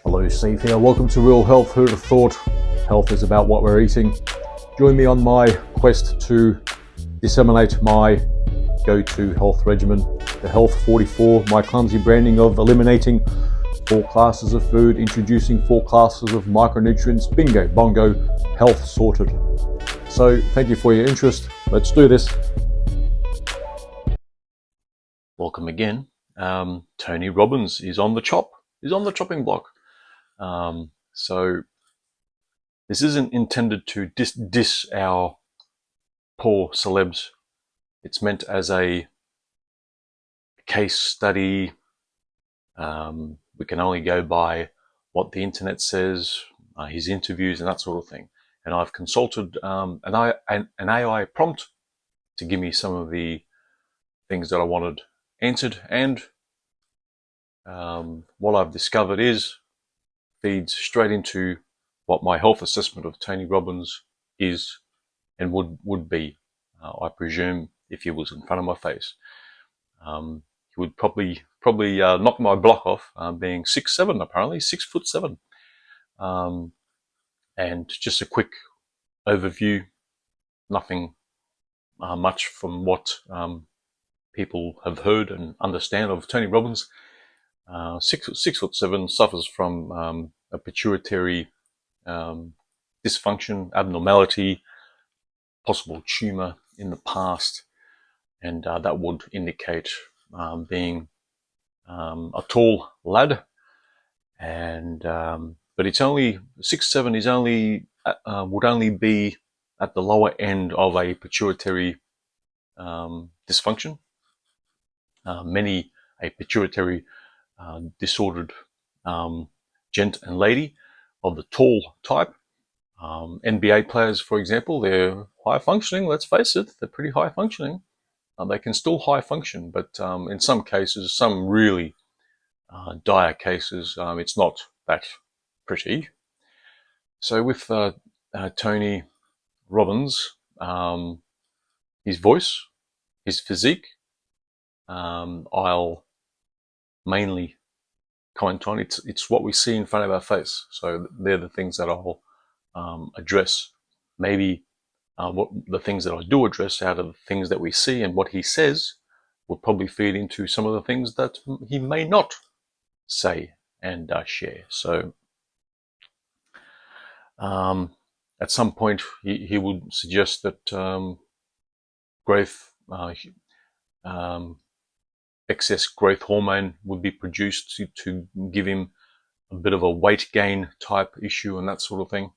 Hello, Steve here. Welcome to Real Health. Who'd have thought health is about what we're eating? Join me on my quest to disseminate my go-to health regimen, the Health 44, my clumsy branding of eliminating 4 classes of food, introducing 4 classes of micronutrients. Bingo, bongo, health sorted. So thank you for your interest. Let's do this. Welcome again. Tony Robbins is on the chopping block. So this isn't intended to diss our poor celebs. It's meant as a case study. We can only go by what the internet says, his interviews and that sort of thing. And I've consulted an AI prompt to give me some of the things that I wanted answered, and what I've discovered feeds straight into what my health assessment of Tony Robbins is and would be. I presume if he was in front of my face, he would probably knock my block off, being 6'7", apparently 6'7". And just a quick overview, nothing much from what people have heard and understand of Tony Robbins. 6'7", suffers from a pituitary dysfunction, abnormality, possible tumor in the past, and that would indicate being a tall lad. And but it's only 6'7" is only would only be at the lower end of a pituitary dysfunction. Many a pituitary disordered gent and lady of the tall type. NBA players, for example, they're high functioning. Let's face it, they're pretty high functioning. They can still high function, but in some cases, some really dire cases, it's not that pretty. So with Tony Robbins, his voice, his physique, I'll mainly comment on. It's what we see in front of our face. So they're the things that I'll address. Maybe what the things that I do address out of the things that we see and what he says will probably feed into some of the things that he may not say and share. So at some point he would suggest that excess growth hormone would be produced to give him a bit of a weight gain type issue and that sort of thing.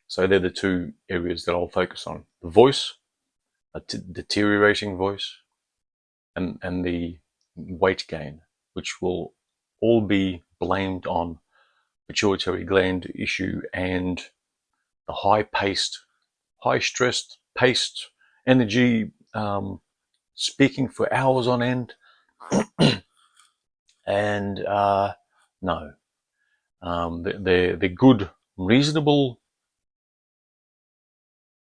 So they're the 2 areas that I'll focus on: the voice, a deteriorating voice, and the weight gain, which will all be blamed on pituitary gland issue and the high-stressed, paced energy, speaking for hours on end. And no, they're good, reasonable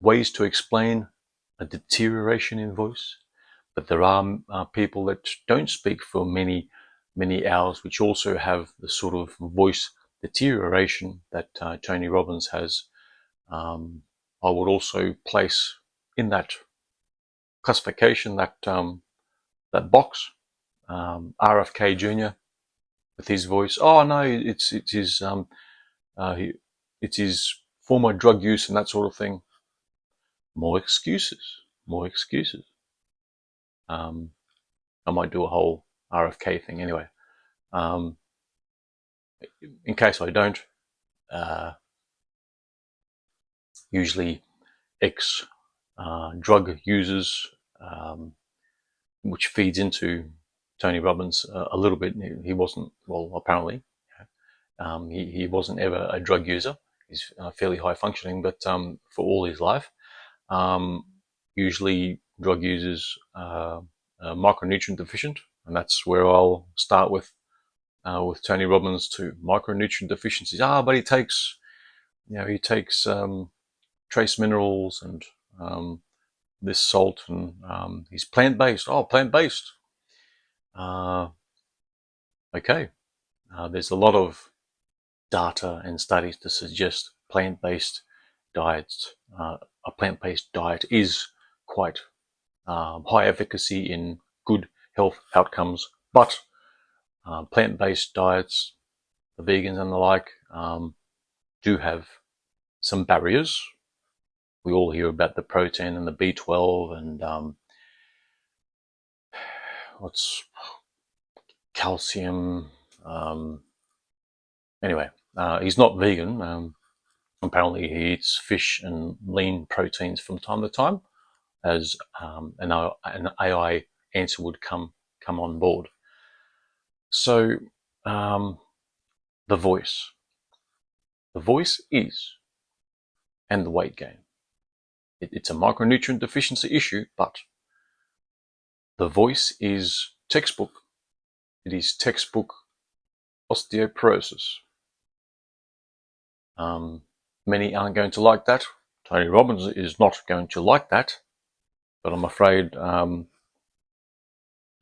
ways to explain a deterioration in voice, but there are people that don't speak for many hours, which also have the sort of voice deterioration that Tony Robbins has. I would also place in that classification, that box, RFK Jr. with his voice. Oh no, it's his former drug use and that sort of thing. More excuses. I might do a whole RFK thing anyway. In case I don't, usually ex-drug users, which feeds into Tony Robbins a little bit. He wasn't, well, apparently, he wasn't ever a drug user. He's fairly high functioning, but for all his life, usually drug users are micronutrient deficient, and that's where I'll start with Tony Robbins too. Micronutrient deficiencies. But he takes trace minerals and this salt, and he's plant-based. Plant-based. Okay. There's a lot of data and studies to suggest plant-based diets, a plant-based diet is quite high efficacy in good health outcomes, but plant-based diets, the vegans and the like, do have some barriers. We all hear about the protein and the B12 and what's calcium. Anyway, he's not vegan. Apparently he eats fish and lean proteins from time to time, as an AI answer would come on board. So the voice is, and the weight gain. It's a micronutrient deficiency issue, but the voice is textbook. It is textbook osteoporosis. Many aren't going to like that. Tony Robbins is not going to like that, but I'm afraid the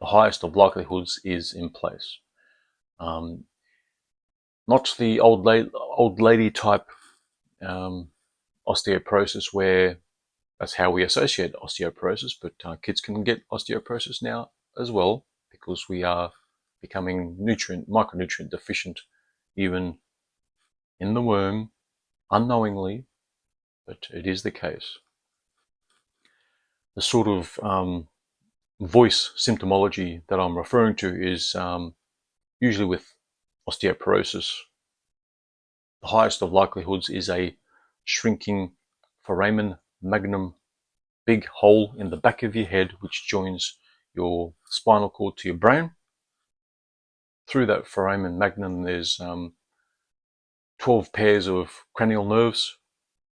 highest of likelihoods is in place. Not the old lady type osteoporosis where that's how we associate osteoporosis, but kids can get osteoporosis now as well because we are becoming micronutrient deficient even in the womb, unknowingly, but it is the case. The sort of voice symptomology that I'm referring to is usually with osteoporosis. The highest of likelihoods is a shrinking foramen magnum, big hole in the back of your head which joins your spinal cord to your brain. Through that foramen magnum there's 12 pairs of cranial nerves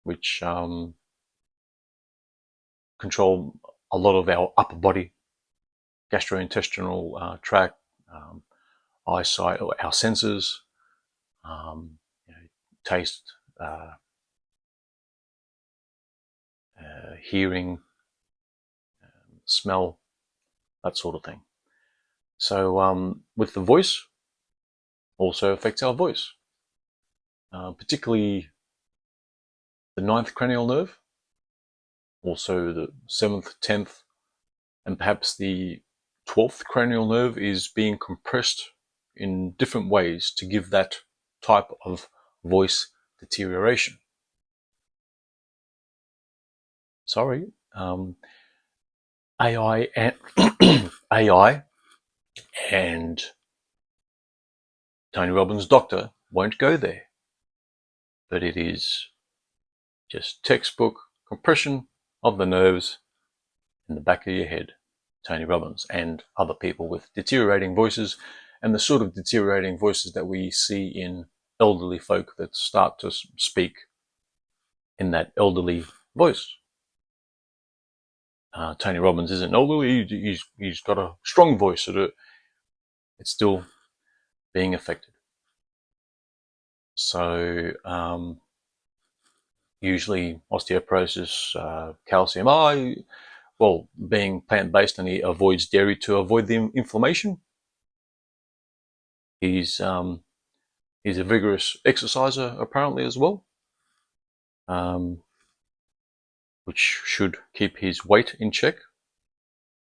which control a lot of our upper body, gastrointestinal tract, eyesight, or our senses, taste, hearing, smell, that sort of thing. So with the voice, also affects our voice, particularly the 9th cranial nerve, also the 7th, 10th, and perhaps the 12th cranial nerve is being compressed in different ways to give that type of voice deterioration. Sorry, AI and AI and Tony Robbins' doctor won't go there, but it is just textbook compression of the nerves in the back of your head. Tony Robbins and other people with deteriorating voices, and the sort of deteriorating voices that we see in elderly folk that start to speak in that elderly voice. Tony Robbins isn't elderly, he's got a strong voice, so it's still being affected. So usually osteoporosis, calcium, well, being plant-based, and he avoids dairy to avoid the inflammation. He's a vigorous exerciser apparently as well, which should keep his weight in check.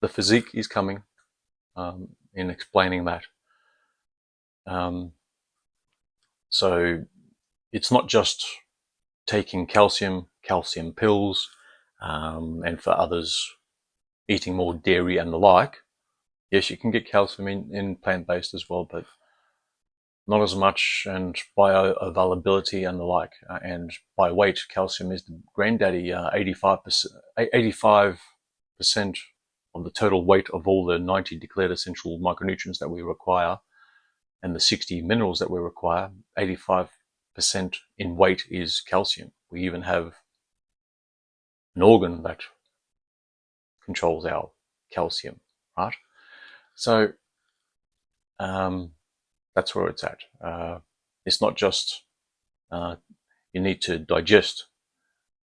The physique is coming in explaining that. So it's not just taking calcium pills, and for others eating more dairy and the like. Yes, you can get calcium in plant-based as well, but not as much, and bioavailability and the like. And by weight, calcium is the granddaddy. 85% of the total weight of all the 90 declared essential micronutrients that we require, and the 60 minerals that we require, 85% in weight is calcium. We even have an organ that controls our calcium, right? So that's where it's at. It's not just you need to digest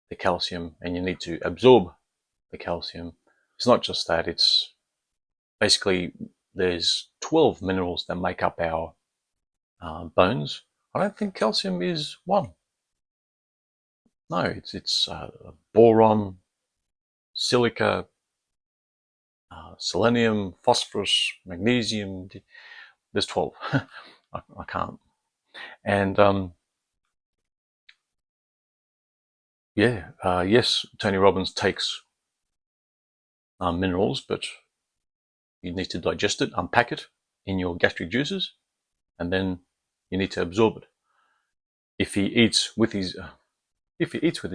the calcium and you need to absorb the calcium. It's not just that. It's basically there's 12 minerals that make up our bones. I don't think calcium is one. No, it's boron, silica, selenium, phosphorus, magnesium. There's 12. I can't. And yes, Tony Robbins takes minerals, but you need to digest it, unpack it in your gastric juices, and then you need to absorb it. If he eats with his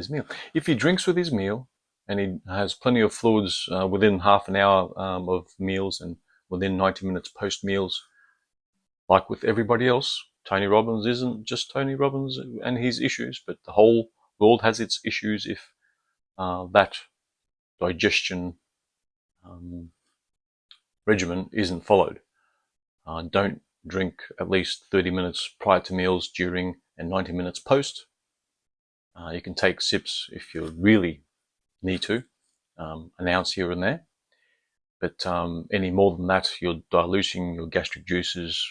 meal, if he drinks with his meal, and he has plenty of fluids within half an hour of meals and within 90 minutes post meals, like with everybody else, Tony Robbins isn't just Tony Robbins and his issues, but the whole world has its issues if that digestion regimen isn't followed. Don't drink at least 30 minutes prior to meals, during, and 90 minutes post. You can take sips if you really need to, an ounce here and there. But any more than that, you're diluting your gastric juices,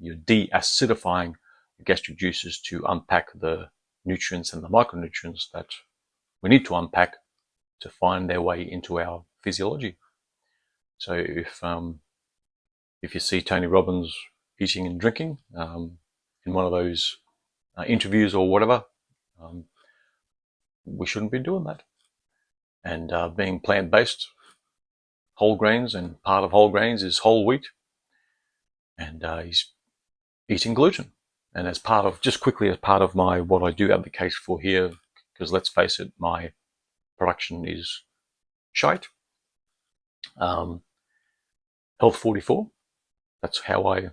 you're de-acidifying the gastric juices to unpack the nutrients and the micronutrients that we need to unpack to find their way into our physiology. So if you see Tony Robbins eating and drinking in one of those interviews or whatever, we shouldn't be doing that. And being plant-based, whole grains, and part of whole grains is whole wheat, and he's eating gluten. And as part of my what I do advocate for here, because let's face it, my production is shite. Health 44, that's how I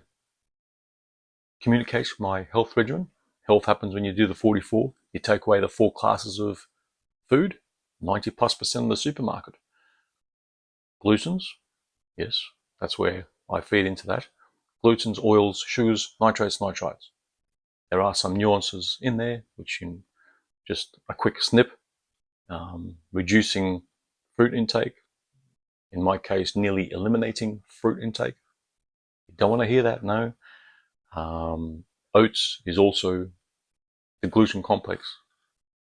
communicate my health regimen. Health happens when you do the 44. You take away the 4 classes of food, 90+% of the supermarket. Glutens, yes, that's where I feed into that. Glutens, oils, sugars, nitrates, nitrites. There are some nuances in there, which in just a quick snip, reducing fruit intake, in my case, nearly eliminating fruit intake. You don't want to hear that, no. Oats is also the gluten complex.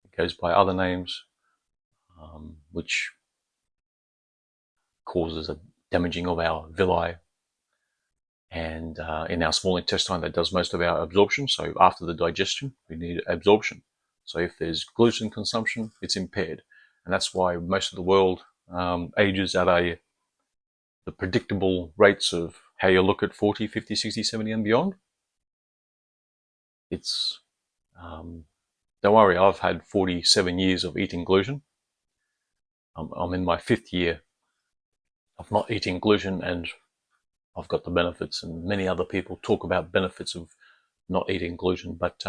It goes by other names, which causes a damaging of our villi, and in our small intestine that does most of our absorption. So after the digestion, we need absorption. So if there's gluten consumption, it's impaired. And that's why most of the world ages at the predictable rates of how you look at 40, 50, 60, 70 and beyond. It's, don't worry, I've had 47 years of eating gluten. I'm in my 5th year of not eating gluten, and I've got the benefits, and many other people talk about benefits of not eating gluten, but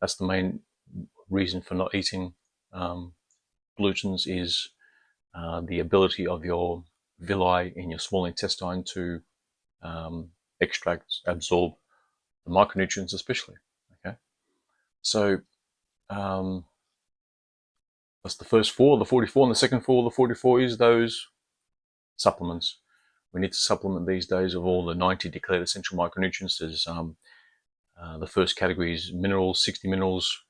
that's the main reason for not eating glutens is the ability of your villi in your small intestine to extract, absorb the micronutrients especially. Okay, so that's the first 4, the 44, and the second 4, the 44 is those supplements. We need to supplement these days of all the 90 declared essential micronutrients. There's the first category is minerals, 60 minerals,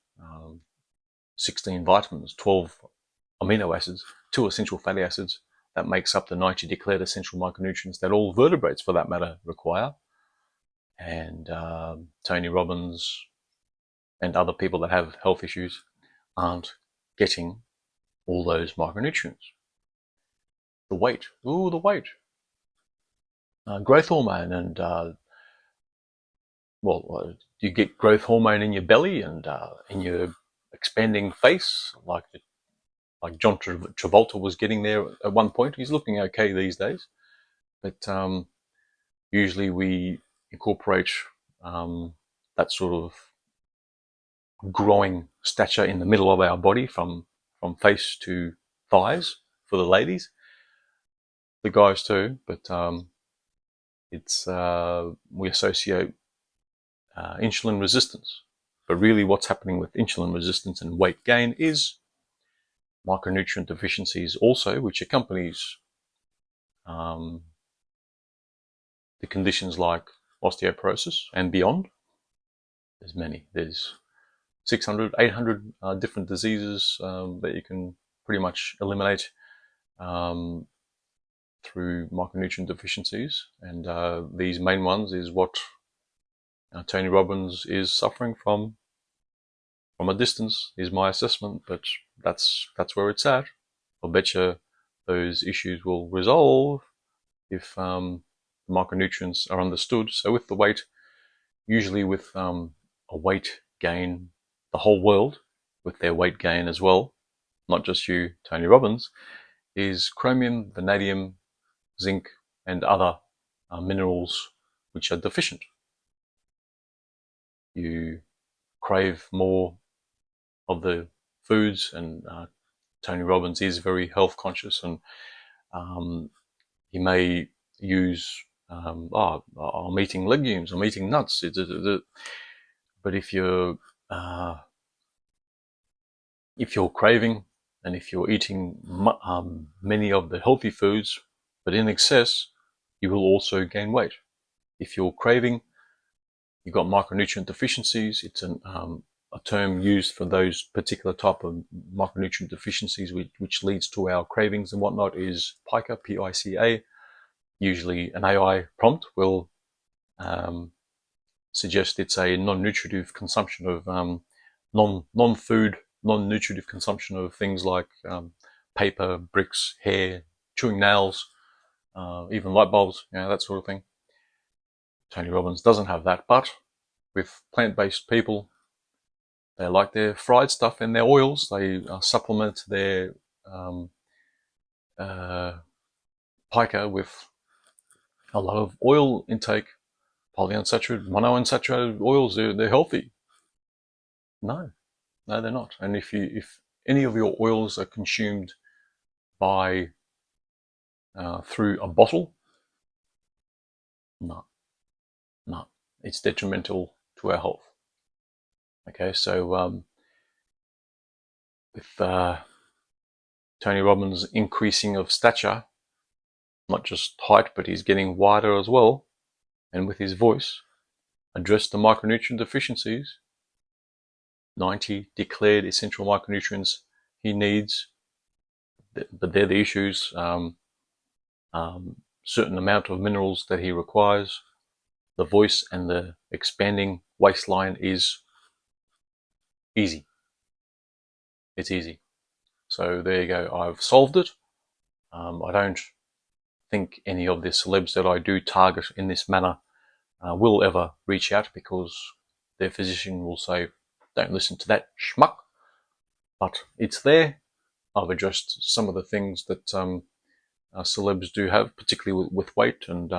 16 vitamins, 12 amino acids, 2 essential fatty acids. That makes up the 90 declared essential micronutrients that all vertebrates, for that matter, require. And Tony Robbins and other people that have health issues aren't getting all those micronutrients. The weight, the weight. Growth hormone, and you get growth hormone in your belly and in your expanding face, like John Travolta was getting there at one point. He's looking okay these days, but usually we incorporate that sort of growing stature in the middle of our body, from face to thighs for the ladies, the guys too, but it's we associate insulin resistance. But really what's happening with insulin resistance and weight gain is micronutrient deficiencies also, which accompanies the conditions like osteoporosis and beyond. There's many. There's 600, 800 different diseases that you can pretty much eliminate through micronutrient deficiencies, and these main ones is what Tony Robbins is suffering from a distance, is my assessment, but that's where it's at. I'll bet you those issues will resolve if the micronutrients are understood. So with the weight, usually with a weight gain, the whole world with their weight gain as well, not just you, Tony Robbins, is chromium, vanadium, zinc, and other minerals which are deficient. You crave more of the foods, and Tony Robbins is very health conscious, and he may use I'm eating legumes, I'm eating nuts, but if you're craving, and if you're eating many of the healthy foods but in excess, you will also gain weight. If you're craving, you've got micronutrient deficiencies. It's a term used for those particular type of micronutrient deficiencies which leads to our cravings and whatnot, is pica, P-I-C-A. Usually an AI prompt will suggest it's a non-nutritive consumption of non-food, non-nutritive consumption of things like paper, bricks, hair, chewing nails, even light bulbs, that sort of thing. Tony Robbins doesn't have that, but with plant-based people, they like their fried stuff and their oils. They supplement their pica with a lot of oil intake, polyunsaturated, monounsaturated oils. They're healthy. No, they're not. And if any of your oils are consumed by through a bottle, no, it's detrimental to our health. Okay, so with Tony Robbins' increasing of stature, not just height, but he's getting wider as well, and with his voice, address the micronutrient deficiencies. 90 declared essential micronutrients he needs, but they're the issues. Certain amount of minerals that he requires. The voice and the expanding waistline is easy. It's easy. So there you go. I've solved it. I don't think any of the celebs that I do target in this manner will ever reach out, because their physician will say, don't listen to that schmuck. But it's there. I've addressed some of the things that celebs do have, particularly with weight, and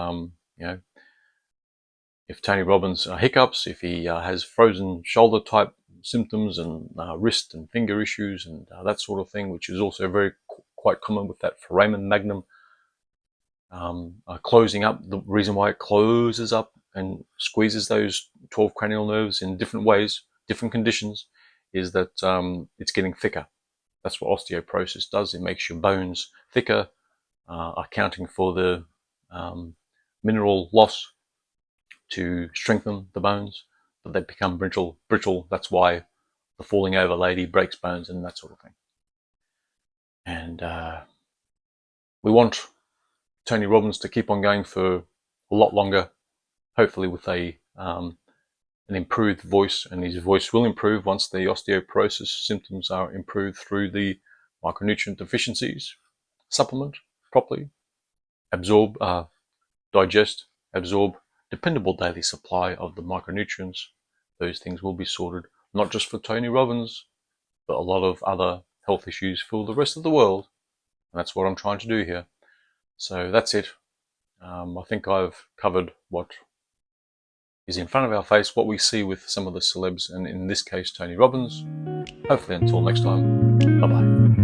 if Tony Robbins hiccups, if he has frozen shoulder type symptoms and wrist and finger issues and that sort of thing, which is also quite common with that foramen magnum closing up. The reason why it closes up and squeezes those 12 cranial nerves in different ways, different conditions, is that it's getting thicker. That's what osteoporosis does. It makes your bones thicker, accounting for the mineral loss to strengthen the bones, but they become brittle. That's why the falling over lady breaks bones and that sort of thing. And we want Tony Robbins to keep on going for a lot longer, hopefully with an improved voice, and his voice will improve once the osteoporosis symptoms are improved through the micronutrient deficiencies. Supplement properly, digest, absorb dependable daily supply of the micronutrients. Those things will be sorted, not just for Tony Robbins, but a lot of other health issues for the rest of the world. And that's what I'm trying to do here. So that's it. I think I've covered what is in front of our face, what we see with some of the celebs, and in this case, Tony Robbins. Hopefully until next time, bye-bye.